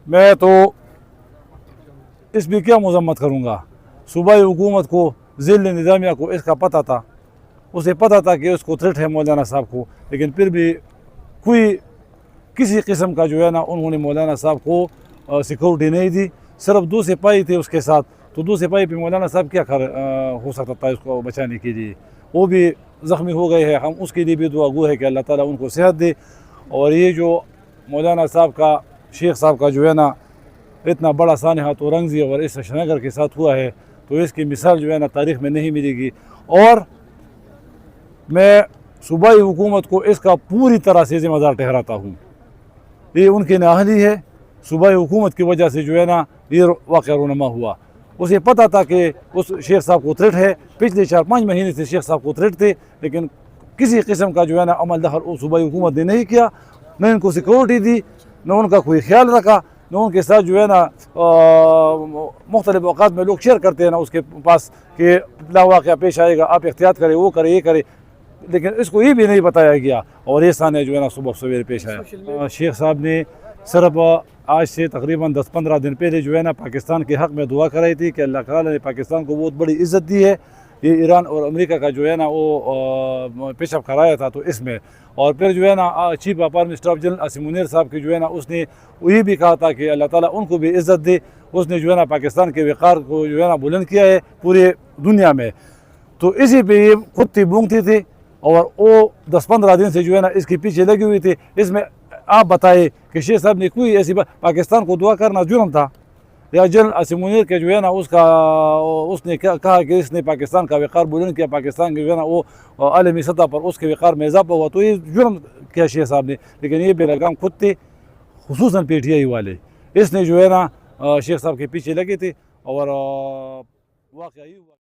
मैं तो इस भी क्या मजम्मत करूँगा। सूबाई हुकूमत को, ज़िले निज़ामिया को इसका पता था, उसे पता था कि उसको थ्रेट है मौलाना साहब को, लेकिन फिर भी कोई किसी किस्म का जो है ना उन्होंने मौलाना साहब को सिक्योरिटी नहीं दी। सिर्फ 2 सिपाही थे उसके साथ, तो 2 सिपाही पे मौलाना साहब क्या हो सकता था उसको बचाने के लिए। वो भी ज़ख्मी हो गए हैं, हम उसके लिए भी दुआ गो है कि अल्लाह ताला उनको सेहत दे। और ये जो मौलाना साहब का, शेख साहब का जो है ना इतना बड़ा सानहा तो रंगजी और इस श्रीनगर के साथ हुआ है, तो इसकी मिसाल जो है ना तारीख़ में नहीं मिलेगी। और मैं सूबाई हुकूमत को इसका पूरी तरह से ज़िम्मेदार ठहराता हूँ। ये उनकी नाअहली है, सूबाई हुकूमत की वजह से जो है ना ये वाक़या रूनमा हुआ। उसे पता था कि उस शेख साहब को थ्रेट है, पिछले 4-5 महीने से शेख साहब को थ्रेट थे, लेकिन किसी किस्म का जो है ना अमल दखल सूबाई हुकूमत ने नहीं किया, न इनको सिक्योरिटी दी, न उनका कोई ख्याल रखा, न उनके साथ जो है ना मुख्तलिफ औक़ात में लोग शेयर करते हैं ना उसके पास कि ला वाक़या पेश आएगा, आप एहतियात करें, वो करें, ये करें, लेकिन इसको ये भी नहीं बताया गया और ये साने जो है ना सुबह सवेरे पेश आया। शेख साहब ने सिर्फ आज से तकरीबन 10-15 दिन पहले जो है ना पाकिस्तान के हक़ में दुआ कराई थी कि अल्लाह ताला ने पाकिस्तान को बहुत बड़ी इज़्ज़त दी है। ये ईरान और अमेरिका का जो है ना वो पेशअप कराया था, तो इसमें और फिर जो है ना chief of army staff general Asim Munir साहब की जो है ना उसने ये भी कहा था कि अल्लाह ताला उनको भी इज़्ज़त दे। उसने जो है ना पाकिस्तान के वक़ार को जो है ना बुलंद किया है पूरे दुनिया में, तो इसी पे ये खुद थी बूंगती थी और वो 10-15 दिन से जो है ना इसके पीछे लगी हुई थी। इसमें आप बताइए कि शेख साहब ने कोई ऐसी पाकिस्तान को दुआ करना जुर्म था या जनरल आसिम मुनीर के जो है ना उसने कहा कि इसने पाकिस्तान का वक़ार बुलंद किया, पाकिस्तान के जो है ना वो आलमी सतह पर उसके वक़ार में इजाफा हुआ, तो ये जुर्म किया शेख साहब ने। लेकिन ये बेलगाम खुद थे, खुसूसन PTI वाले, इसने जो है ना शेख साहब के पीछे लगे थे और वाक़या ही हुआ।